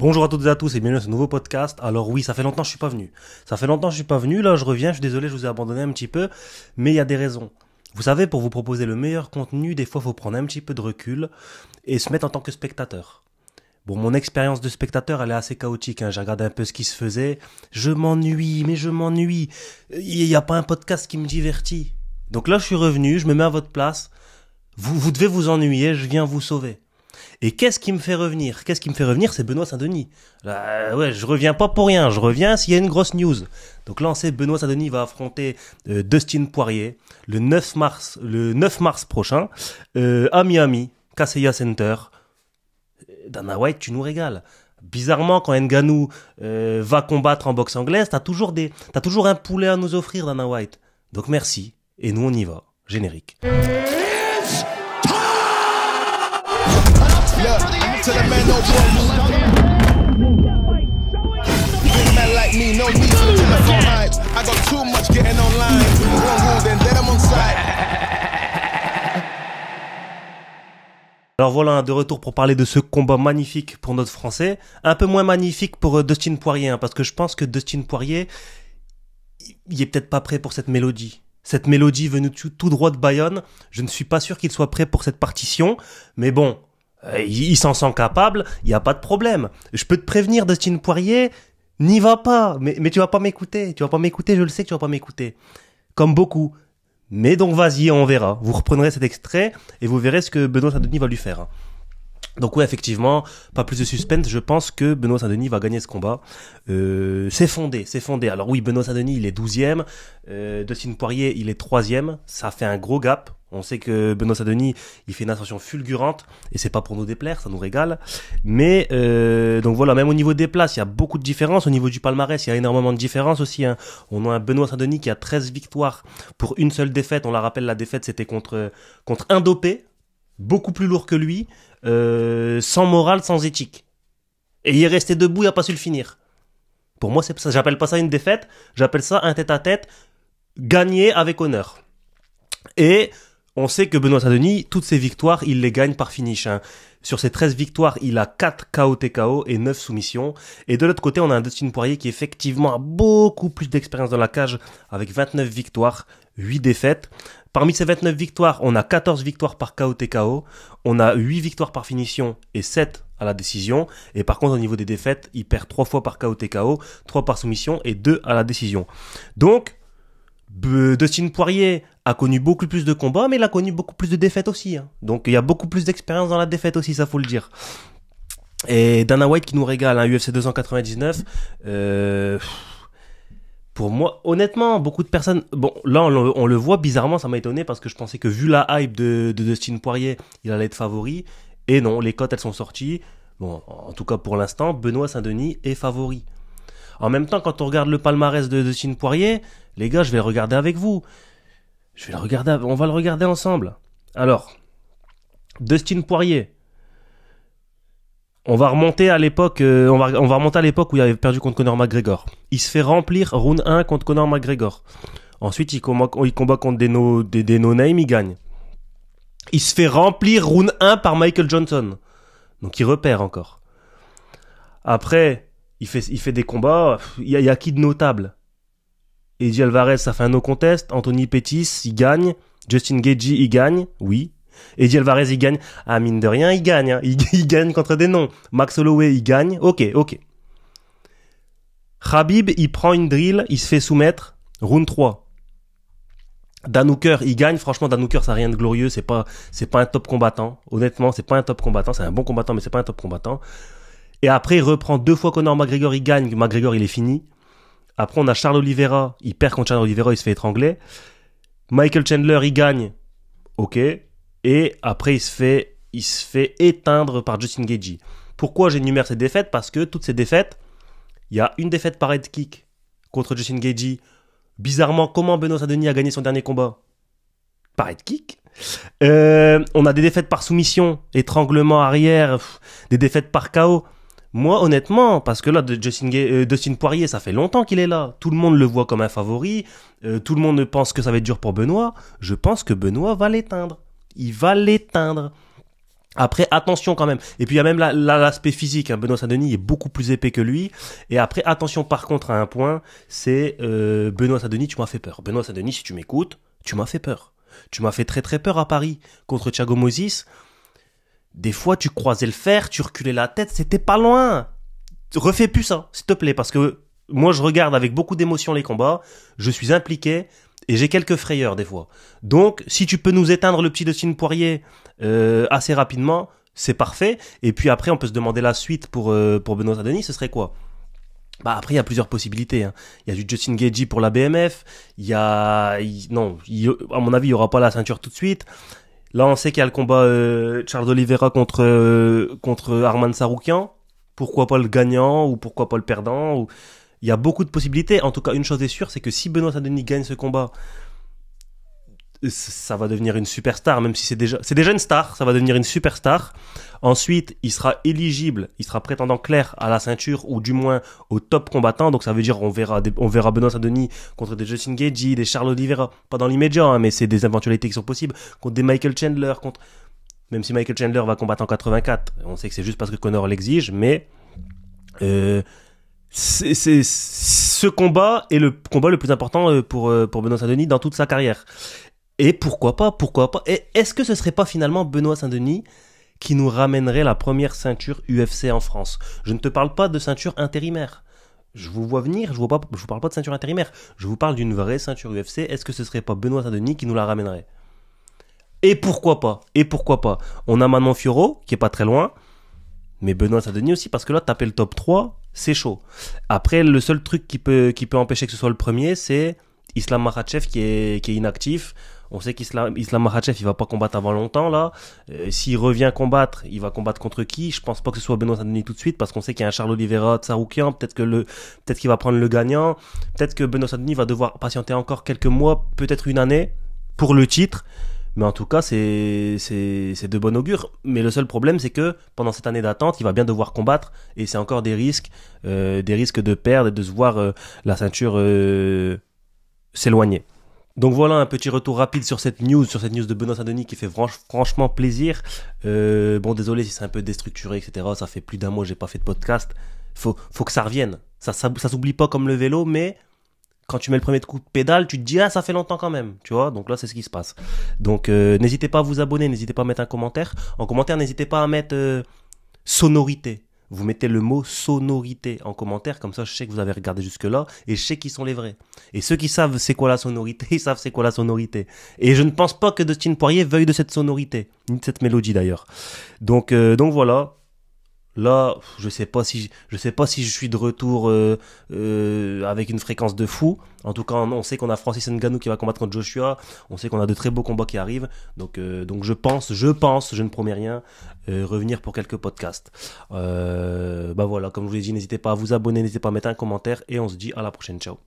Bonjour à toutes et à tous et bienvenue dans ce nouveau podcast. Alors oui, ça fait longtemps que je suis pas venu. Là je reviens, je suis désolé, je vous ai abandonné un petit peu, mais il y a des raisons. Vous savez, pour vous proposer le meilleur contenu, des fois il faut prendre un petit peu de recul et se mettre en tant que spectateur. Bon, mon expérience de spectateur, elle est assez chaotique, hein. J'ai regardé un peu ce qui se faisait. Je m'ennuie. Il n'y a pas un podcast qui me divertit. Donc là, je suis revenu, je me mets à votre place. Vous devez vous ennuyer, je viens vous sauver. Et qu'est-ce qui me fait revenir? C'est Benoît Saint-Denis. Ouais, je reviens pas pour rien, je reviens s'il y a une grosse news. Donc là, on sait Benoît Saint-Denis va affronter Dustin Poirier le 9 mars prochain à Miami, Kaseya Center. Dana White, tu nous régales. Bizarrement, quand Ngannou va combattre en boxe anglaise, t'as toujours un poulet à nous offrir, Dana White. Donc merci, et nous on y va. Générique. To the man, no big man like me, no need for telephone hype. I got too much getting online. One rule, then I'm on side. Alors voilà, de retour pour parler de ce combat magnifique pour notre Français. Un peu moins magnifique pour Dustin Poirier, hein, parce que je pense que Dustin Poirier, il est peut-être pas prêt pour cette mélodie. Cette mélodie venue tout droit de Bayonne, je ne suis pas sûr qu'il soit prêt pour cette partition, mais bon... il s'en sent capable, il n'y a pas de problème. Je peux te prévenir, Dustin Poirier, n'y va pas. Mais tu vas pas m'écouter. Je le sais que tu vas pas m'écouter. Comme beaucoup. Mais donc vas-y, on verra. Vous reprendrez cet extrait et vous verrez ce que Benoît Saint-Denis va lui faire. Donc ouais, effectivement, pas plus de suspense, je pense que Benoît Saint-Denis va gagner ce combat. C'est fondé. Alors oui, Benoît Saint-Denis, il est 12e, Dustin Poirier, il est 3e, ça fait un gros gap. On sait que Benoît Saint-Denis, il fait une ascension fulgurante, et c'est pas pour nous déplaire, ça nous régale. Mais donc voilà, même au niveau des places, il y a beaucoup de différences. Au niveau du palmarès, il y a énormément de différences aussi, hein. On a un Benoît Saint-Denis qui a 13 victoires pour une seule défaite. On la rappelle, la défaite, c'était contre un dopé, beaucoup plus lourd que lui, sans morale, sans éthique. Et il est resté debout, il a pas su le finir. Pour moi, c'est ça. J'appelle pas ça une défaite, j'appelle ça un tête-à-tête gagné avec honneur. Et on sait que Benoît Saint-Denis, toutes ses victoires, il les gagne par finish, hein. Sur ses 13 victoires, il a 4 KO TKO et 9 soumissions. Et de l'autre côté, on a un Dustin Poirier qui effectivement a beaucoup plus d'expérience dans la cage avec 29 victoires, 8 défaites. Parmi ces 29 victoires, on a 14 victoires par KO TKO, on a 8 victoires par finition et 7 à la décision. Et par contre, au niveau des défaites, il perd 3 fois par KO TKO, 3 par soumission et 2 à la décision. Donc, Dustin Poirier a connu beaucoup plus de combats, mais il a connu beaucoup plus de défaites aussi, hein. Donc il y a beaucoup plus d'expérience dans la défaite aussi, ça faut le dire. Et Dana White qui nous régale, hein, UFC 299. Pour moi, honnêtement, beaucoup de personnes... Bon, là, on le voit bizarrement, ça m'a étonné parce que je pensais que vu la hype de Dustin Poirier, il allait être favori. Et non, les cotes, elles sont sorties. Bon, en tout cas, pour l'instant, Benoît Saint-Denis est favori. En même temps, quand on regarde le palmarès de Dustin Poirier, les gars, je vais le regarder avec vous. On va le regarder ensemble. Alors, Dustin Poirier. On va remonter à l'époque, on va remonter à l'époque où il avait perdu contre Conor McGregor. Il se fait remplir round 1 contre Conor McGregor. Ensuite, il combat contre des no-name, il gagne. Il se fait remplir round 1 par Michael Johnson. Donc, il repère encore. Après, il fait des combats. Il y a qui de notable? Eddie Alvarez, ça fait un no contest. Anthony Pettis, il gagne. Justin Gaethje, il gagne. Oui. Eddie Alvarez, il gagne. Ah, mine de rien, il gagne, hein. Il gagne contre des noms. Max Holloway, il gagne. Ok. Khabib, il prend une drill, il se fait soumettre. Round 3. Dan Hooker, il gagne. Franchement, Dan Hooker, ça n'a rien de glorieux. C'est pas un top combattant. Honnêtement, c'est pas un top combattant. C'est un bon combattant, mais c'est pas un top combattant. Et après, il reprend 2 fois Conor McGregor, il gagne. McGregor, il est fini. Après, on a Charles Oliveira. Il perd contre Charles Oliveira, il se fait étrangler. Michael Chandler, il gagne. Ok. Et après, il se fait éteindre par Justin Gaethje. Pourquoi j'énumère ces défaites? Parce que toutes ces défaites, il y a une défaite par head kick contre Justin Gaethje. Bizarrement, comment Benoît Saint-Denis a gagné son dernier combat? Par head kick. On a des défaites par soumission, étranglement arrière, des défaites par KO. Moi, honnêtement, parce que là, Dustin Poirier, ça fait longtemps qu'il est là. Tout le monde le voit comme un favori. Tout le monde pense que ça va être dur pour Benoît. Je pense que Benoît va l'éteindre. Il va l'éteindre. Après, attention quand même. Et puis il y a même l'aspect physique. Hein. Benoît Saint-Denis est beaucoup plus épais que lui. Et après, attention par contre à un point, c'est Benoît Saint-Denis, tu m'as fait peur. Benoît Saint-Denis, si tu m'écoutes, tu m'as fait peur. Tu m'as fait très très peur à Paris contre Thiago Moïse. Des fois, tu croisais le fer, tu reculais la tête, c'était pas loin. Refais plus ça, s'il te plaît, parce que moi, je regarde avec beaucoup d'émotion les combats. Je suis impliqué. Et j'ai quelques frayeurs des fois. Donc, si tu peux nous éteindre le petit Dustin Poirier assez rapidement, c'est parfait. Et puis après, on peut se demander la suite pour Benoît Saint-Denis, ce serait quoi? Bah après, il y a plusieurs possibilités. Hein. Il y a du Justin Gaethje pour la BMF. Non, à mon avis, il y aura pas la ceinture tout de suite. Là, on sait qu'il y a le combat Charles Oliveira contre Arman Saroukian. Pourquoi pas le gagnant ou pourquoi pas le perdant ou... Il y a beaucoup de possibilités. En tout cas, une chose est sûre, c'est que si Benoît Saint-Denis gagne ce combat, ça va devenir une superstar, même si c'est déjà une star, ça va devenir une superstar. Ensuite, il sera éligible, il sera prétendant clair à la ceinture, ou du moins au top combattant. Donc ça veut dire on verra Benoît Saint-Denis contre des Justin Gaethje, des Charles Oliveira, pas dans l'immédiat, hein, mais c'est des éventualités qui sont possibles, contre des Michael Chandler, même si Michael Chandler va combattre en 84. On sait que c'est juste parce que Conor l'exige, mais ce combat est le combat le plus important pour Benoît Saint-Denis dans toute sa carrière. Et pourquoi pas. Et est-ce que ce serait pas finalement Benoît Saint-Denis qui nous ramènerait la première ceinture UFC en France? Je ne te parle pas de ceinture intérimaire. Je vous vois venir, je vous parle pas de ceinture intérimaire. Je vous parle d'une vraie ceinture UFC. Est-ce que ce serait pas Benoît Saint-Denis qui nous la ramènerait? Et pourquoi pas? On a Manon Fiorot, qui est pas très loin. Mais Benoît Saint-Denis aussi, parce que là, taper le top 3, c'est chaud. Après, le seul truc qui peut empêcher que ce soit le premier, c'est Islam Makhachev qui est inactif. On sait qu'Islam Makhachev, il va pas combattre avant longtemps, là. S'il revient combattre, il va combattre contre qui? Je pense pas que ce soit Benoît Saint-Denis tout de suite, parce qu'on sait qu'il y a un Charles Oliveira, Tsarukyan, peut-être qu'il va prendre le gagnant. Peut-être que Benoît Saint-Denis va devoir patienter encore quelques mois, peut-être une année, pour le titre. Mais en tout cas, c'est de bon augure. Mais le seul problème, c'est que pendant cette année d'attente, il va bien devoir combattre. Et c'est encore des risques de perdre et de se voir la ceinture s'éloigner. Donc voilà un petit retour rapide sur cette news de Benoît Saint-Denis qui fait franchement plaisir. Bon, désolé si c'est un peu déstructuré, etc. Ça fait plus d'un mois que j'ai pas fait de podcast. Faut que ça revienne. Ça s'oublie pas comme le vélo, mais... Quand tu mets le premier coup de pédale, tu te dis, ah, ça fait longtemps quand même, tu vois. Donc là, c'est ce qui se passe. Donc, n'hésitez pas à vous abonner, n'hésitez pas à mettre un commentaire. En commentaire, n'hésitez pas à mettre sonorité. Vous mettez le mot sonorité en commentaire, comme ça, je sais que vous avez regardé jusque-là et je sais qui sont les vrais. Et ceux qui savent c'est quoi la sonorité, ils savent c'est quoi la sonorité. Et je ne pense pas que Dustin Poirier veuille de cette sonorité, ni de cette mélodie d'ailleurs. Donc voilà. Là, je sais pas si je suis de retour avec une fréquence de fou. En tout cas, on sait qu'on a Francis Ngannou qui va combattre contre Joshua. On sait qu'on a de très beaux combats qui arrivent. Donc je pense, je ne promets rien, revenir pour quelques podcasts. Bah voilà, comme je vous l'ai dit, n'hésitez pas à vous abonner, n'hésitez pas à mettre un commentaire et on se dit à la prochaine. Ciao.